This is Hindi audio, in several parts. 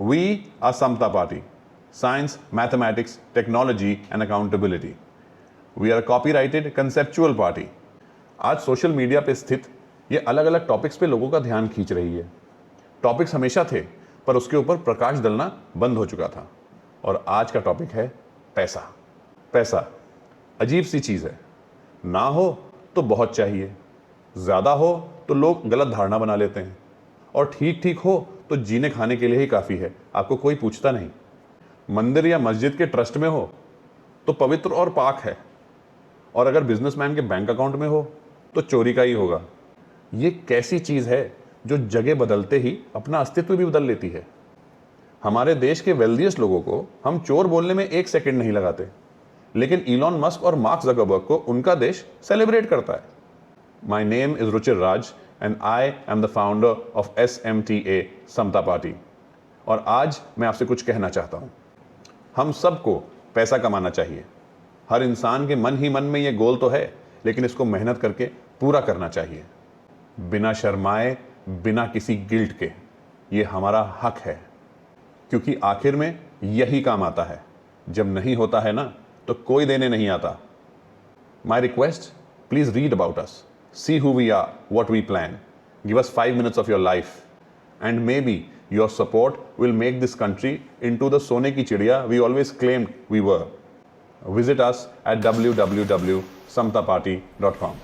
We are Samta Party. Science, mathematics, technology and accountability. We are a copyrighted conceptual party. आज सोशल मीडिया पे स्थित ये अलग अलग टॉपिक्स पे लोगों का ध्यान खींच रही है। टॉपिक्स हमेशा थे, पर उसके ऊपर प्रकाश डलना बंद हो चुका था। और आज का टॉपिक है पैसा। पैसा अजीब सी चीज़ है। ना हो तो बहुत चाहिए, ज़्यादा हो तो लोग गलत धारणा बना लेते हैं, और ठीक ठीक हो तो जीने खाने के लिए ही काफ़ी है, आपको कोई पूछता नहीं। मंदिर या मस्जिद के ट्रस्ट में हो तो पवित्र और पाक है, और अगर बिजनेसमैन के बैंक अकाउंट में हो तो चोरी का ही होगा। ये कैसी चीज़ है जो जगह बदलते ही अपना अस्तित्व भी बदल लेती है। हमारे देश के वेल्दिएस्ट लोगों को हम चोर बोलने में एक सेकंड नहीं लगाते, लेकिन इलॉन मस्क और मार्क ज़करबर्ग को उनका देश सेलिब्रेट करता है। माई name is Ruchir Raj and I am the founder of SMTA Samata party. और आज मैं आपसे कुछ कहना चाहता हूँ। हम सबको पैसा कमाना चाहिए। हर इंसान के मन ही मन में ये गोल तो है, लेकिन इसको मेहनत करके पूरा करना चाहिए, बिना शर्माए, बिना किसी गिल्ट के। ये हमारा हक है, क्योंकि आखिर में यही काम आता है। जब नहीं होता है ना, तो कोई देने नहीं आता। My request, please read about us, see who we are, what we plan, give us 5 minutes of your life, and maybe your support will make this country into the सोने की चिड़िया we always claimed we were. Visit us at www.samtaparty.com.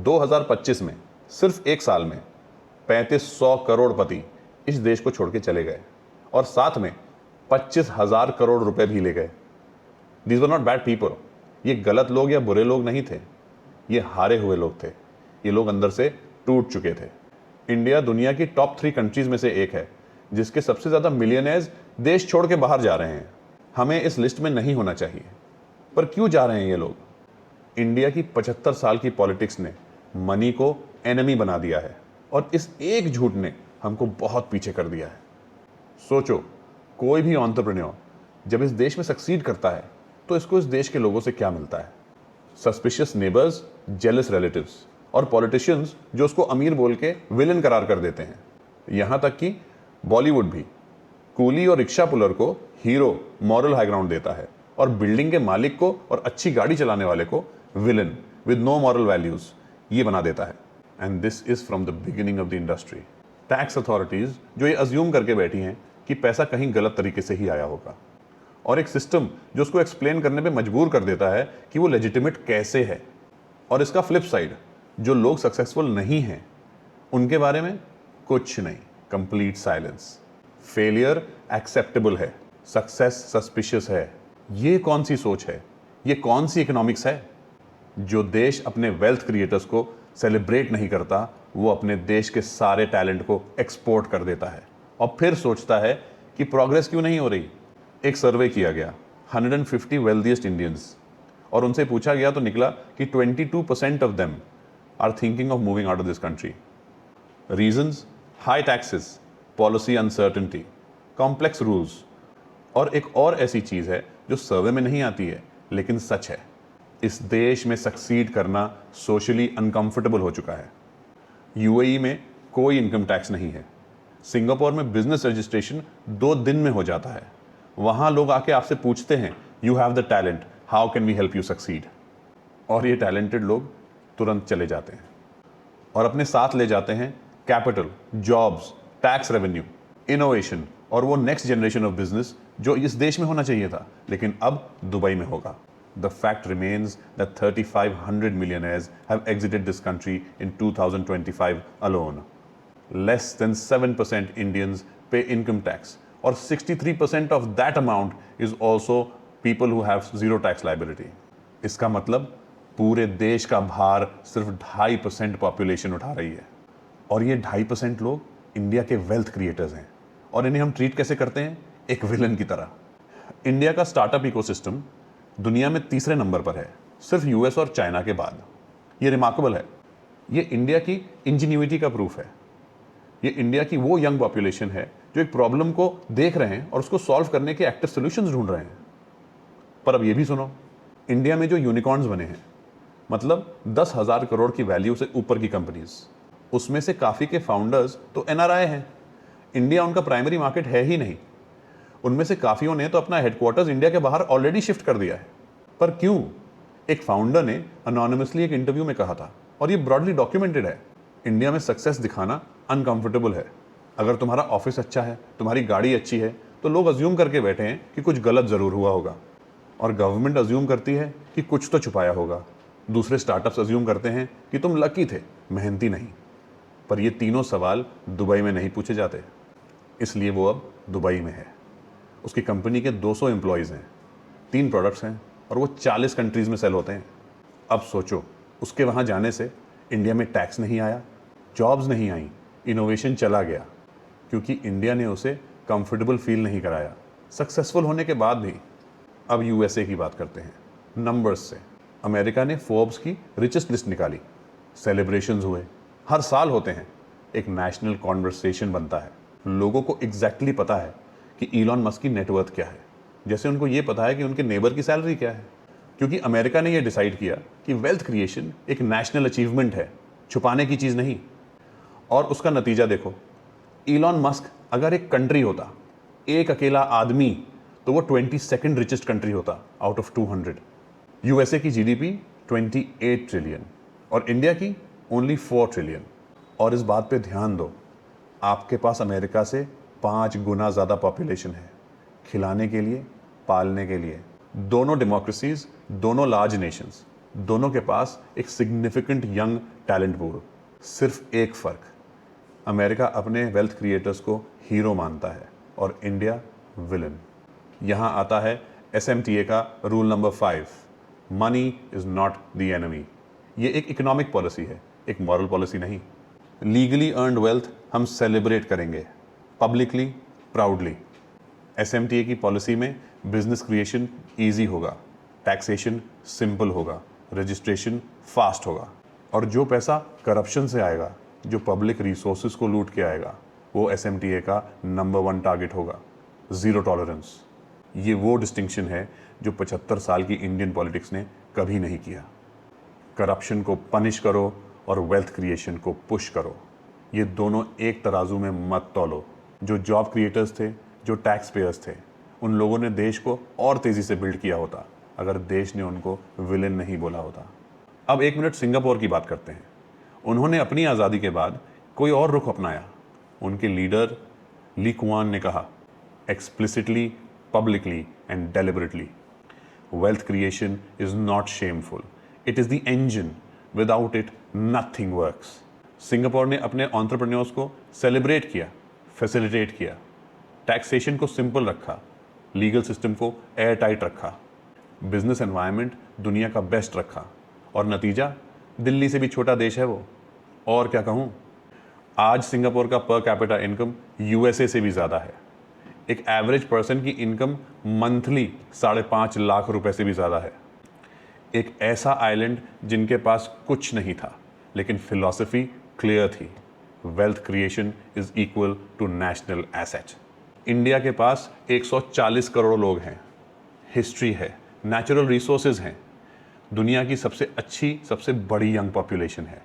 2025 में सिर्फ एक साल में 3500 करोड़पति इस देश को छोड़ के चले गए, और साथ में 25,000 करोड़ रुपए भी ले गए। These were not bad people. ये गलत लोग या बुरे लोग नहीं थे, ये हारे हुए लोग थे। ये लोग अंदर से टूट चुके थे। इंडिया दुनिया की टॉप 3 कंट्रीज में से एक है जिसके सबसे ज्यादा मिलियनेयर्स देश छोड़ के बाहर जा रहे हैं। हमें इस लिस्ट में नहीं होना चाहिए, पर क्यों जा रहे हैं ये लोग? इंडिया की 75 साल की पॉलिटिक्स ने मनी को एनिमी बना दिया है, और इस एक झूठ ने हमको बहुत पीछे कर दिया है। सोचो, कोई भी एंटरप्रेन्योर जब इस देश में सक्सीड करता है तो इसको इस देश के लोगों से क्या मिलता है? सस्पिशियस नेबर्स, जेलस रिलेटिव्स, और पॉलिटिशियंस जो उसको अमीर बोल के विलन करार कर देते हैं। यहां तक कि बॉलीवुड भी कूली और रिक्शा पुलर को हीरो, मॉरल हाई ग्राउंड देता है, और बिल्डिंग के मालिक को और अच्छी गाड़ी चलाने वाले को villain with no moral values ये बना देता है। And this is from the beginning of the industry. Tax authorities जो ये अज्यूम करके बैठी हैं कि पैसा कहीं गलत तरीके से ही आया होगा, और एक सिस्टम जो उसको एक्सप्लेन करने पे मजबूर कर देता है कि वो लेजिटिमेट कैसे है। और इसका फ्लिप साइड, जो लोग सक्सेसफुल नहीं हैं उनके बारे में कुछ नहीं, कंप्लीट साइलेंस। फेलियर एक्सेप्टेबल है, सक्सेस सस्पिशियस है। ये कौन सी सोच है? ये कौन सी इकोनॉमिक्स है? जो देश अपने वेल्थ क्रिएटर्स को सेलिब्रेट नहीं करता, वो अपने देश के सारे टैलेंट को एक्सपोर्ट कर देता है, और फिर सोचता है कि प्रोग्रेस क्यों नहीं हो रही। एक सर्वे किया गया 150 वेल्दिएस्ट इंडियंस, और उनसे पूछा गया तो निकला कि 22% of them are thinking of moving out of this country. Reasons: high taxes, policy uncertainty, complex rules. और एक और ऐसी चीज़ है जो सर्वे में नहीं आती है लेकिन सच है, इस देश में सक्सीड करना सोशली अनकंफर्टेबल हो चुका है। UAE में कोई इनकम टैक्स नहीं है। सिंगापुर में बिजनेस रजिस्ट्रेशन 2 दिन में हो जाता है। वहाँ लोग आके आपसे पूछते हैं, you have the talent, how can we help you succeed? और ये टैलेंटेड लोग तुरंत चले जाते हैं, और अपने साथ ले जाते हैं capital, jobs, tax revenue, innovation, और वो नेक्स्ट जनरेशन ऑफ बिजनेस जो इस देश में होना चाहिए था लेकिन अब दुबई में होगा। The fact remains that 3500 millionaires have exited this country in 2025 alone. Less than 7% Indians pay income tax, और 63% of that amount is also people who have zero tax liability. इसका मतलब पूरे देश का भार सिर्फ 2.5% पॉपुलेशन उठा रही है, और ये 2.5% लोग इंडिया के वेल्थ क्रिएटर्स हैं, और इन्हें हम ट्रीट कैसे करते हैं? एक विलन की तरह। इंडिया का स्टार्टअप इकोसिस्टम दुनिया में 3रे नंबर पर है, सिर्फ US और चाइना के बाद। ये रिमार्केबल है। ये इंडिया की इंजीन्यूइटी का प्रूफ है। ये इंडिया की वो यंग पॉपुलेशन है जो एक प्रॉब्लम को देख रहे हैं और उसको सॉल्व करने के एक्टिव सोल्यूशंस ढूंढ रहे हैं। पर अब ये भी सुनो, इंडिया में जो यूनिकॉर्न्स बने हैं, मतलब 10,000 करोड़ की वैल्यू से ऊपर की कंपनीज, उसमें से काफ़ी के फाउंडर्स तो NRI हैं। इंडिया उनका प्राइमरी मार्केट है ही नहीं। उनमें से काफियों ने तो अपना हेडक्वार्टर्स इंडिया के बाहर ऑलरेडी शिफ्ट कर दिया है। पर क्यों? एक फाउंडर ने अनोनिमसली एक इंटरव्यू में कहा था, और ये ब्रॉडली डॉक्यूमेंटेड है, इंडिया में सक्सेस दिखाना अनकंफर्टेबल है। अगर तुम्हारा ऑफिस अच्छा है, तुम्हारी गाड़ी अच्छी है, तो लोग अज्यूम करके बैठे हैं कि कुछ गलत जरूर हुआ होगा, और गवर्नमेंट अज्यूम करती है कि कुछ तो छुपाया होगा। दूसरे स्टार्टअप्स अज्यूम करते हैं कि तुम लकी थे, मेहनती नहीं। पर ये तीनों सवाल दुबई में नहीं पूछे जाते, इसलिए वो अब दुबई में है। उसकी कंपनी के 200 एम्प्लॉयज़ हैं, 3 प्रोडक्ट्स हैं, और वो 40 कंट्रीज़ में सेल होते हैं। अब सोचो, उसके वहाँ जाने से इंडिया में टैक्स नहीं आया, जॉब्स नहीं आई, इनोवेशन चला गया, क्योंकि इंडिया ने उसे कंफर्टेबल फील नहीं कराया, सक्सेसफुल होने के बाद भी। अब यूएसए की बात करते हैं, नंबर्स से। अमेरिका ने फोर्ब्स की रिचेस्ट लिस्ट निकाली, सेलिब्रेशंस हुए, हर साल होते हैं, एक नेशनल कॉन्वर्सेशन बनता है। लोगों को एग्जैक्टली पता है कि इलॉन मस्क की नेटवर्थ क्या है, जैसे उनको ये पता है कि उनके नेबर की सैलरी क्या है। क्योंकि अमेरिका ने यह डिसाइड किया कि वेल्थ क्रिएशन एक नेशनल अचीवमेंट है, छुपाने की चीज़ नहीं। और उसका नतीजा देखो, इलॉन मस्क अगर एक कंट्री होता, एक अकेला आदमी, तो वो 22nd रिचेस्ट कंट्री होता आउट ऑफ 200। यूएसए की जीडीपी 28 ट्रिलियन और इंडिया की ओनली 4 ट्रिलियन। और इस बात पे ध्यान दो, आपके पास अमेरिका से 5 गुना ज़्यादा पॉपुलेशन है, खिलाने के लिए, पालने के लिए। दोनों डेमोक्रेसीज, दोनों लार्ज नेशंस, दोनों के पास एक सिग्निफिकेंट यंग टैलेंट पूल। सिर्फ एक फ़र्क, अमेरिका अपने वेल्थ क्रिएटर्स को हीरो मानता है और इंडिया विलन। यहाँ आता है SMTA का rule number 5, money is not the enemy. ये एक इकोनॉमिक पॉलिसी है, एक मॉरल पॉलिसी नहीं। लीगली अर्नड वेल्थ हम सेलिब्रेट करेंगे, पब्लिकली, प्राउडली। SMTA की पॉलिसी में बिजनेस क्रिएशन ईजी होगा, टैक्सेशन सिंपल होगा, रजिस्ट्रेशन फास्ट होगा, और जो पैसा करप्शन से आएगा, जो पब्लिक रिसोर्सेज को लूट के आएगा, वो SMTA का नंबर 1 टारगेट होगा, ज़ीरो टॉलरेंस। ये वो डिस्टिंक्शन है जो 75 साल की इंडियन पॉलिटिक्स ने कभी नहीं किया। करप्शन को पनिश करो और वेल्थ क्रिएशन को पुश करो, ये दोनों एक तराजू में मत तौलो। जो जॉब क्रिएटर्स थे, जो टैक्स पेयर्स थे, उन लोगों ने देश को और तेज़ी से बिल्ड किया होता अगर देश ने उनको विलेन नहीं बोला होता। अब 1 मिनट सिंगापुर की बात करते हैं। उन्होंने अपनी आज़ादी के बाद कोई और रुख अपनाया। उनके लीडर ली कुआन ने कहा, explicitly, publicly and deliberately, wealth creation is not shameful, it is the engine, without it nothing works. Singapore ने अपने एंटरप्रेन्योर्स को सेलिब्रेट किया, फैसिलिटेट किया, टैक्सेशन को सिंपल रखा, लीगल सिस्टम को एयर टाइट रखा, बिजनेस एनवायरनमेंट दुनिया का बेस्ट रखा, और नतीजा, दिल्ली से भी छोटा देश है वो। और क्या कहूँ, आज सिंगापुर का पर कैपिटा इनकम यूएसए से भी ज़्यादा है। एक एवरेज पर्सन की इनकम मंथली 5.5 लाख रुपए से भी ज़्यादा है। एक ऐसा आइलैंड जिनके पास कुछ नहीं था, लेकिन फिलॉसफी क्लियर थी, wealth creation is equal to national asset. India के पास 140 करोड़ लोग हैं, हिस्ट्री है, नेचुरल रिसोर्सेज हैं, दुनिया की सबसे अच्छी, सबसे बड़ी यंग पॉपुलेशन है,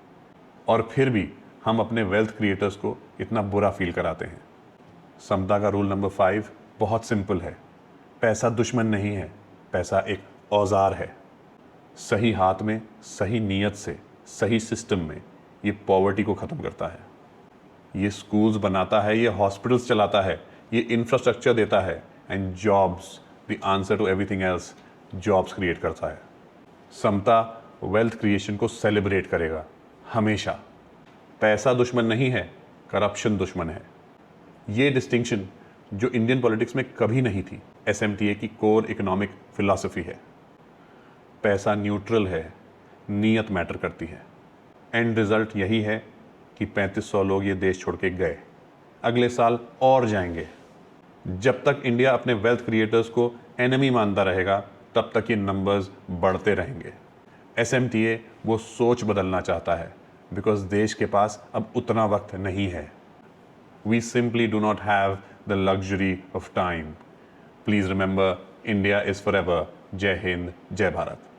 और फिर भी हम अपने वेल्थ क्रिएटर्स को इतना बुरा फील कराते हैं। समता का रूल नंबर 5 बहुत सिंपल है, पैसा दुश्मन नहीं है, पैसा एक औजार है। सही हाथ में, सही नीयत से, सही सिस्टम में ये पॉवर्टी को ख़त्म करता है, ये स्कूल्स बनाता है, ये हॉस्पिटल्स चलाता है, ये इंफ्रास्ट्रक्चर देता है, and jobs, the answer to everything else, jobs create करता है। समता वेल्थ क्रिएशन को सेलिब्रेट करेगा हमेशा। पैसा दुश्मन नहीं है, करप्शन दुश्मन है। ये डिस्टिंक्शन जो इंडियन पॉलिटिक्स में कभी नहीं थी, SMTA की कोर इकोनॉमिक फिलॉसफी है। पैसा न्यूट्रल है, नीयत मैटर करती है। एंड रिजल्ट यही है कि 3500 लोग ये देश छोड़ के गए, अगले साल और जाएंगे। जब तक इंडिया अपने वेल्थ क्रिएटर्स को एनिमी मानता रहेगा, तब तक ये नंबर्स बढ़ते रहेंगे। SMTA वो सोच बदलना चाहता है, बिकॉज देश के पास अब उतना वक्त नहीं है। We simply do not have the luxury of time. Please remember, India is forever. Jai Hind, Jai Bharat.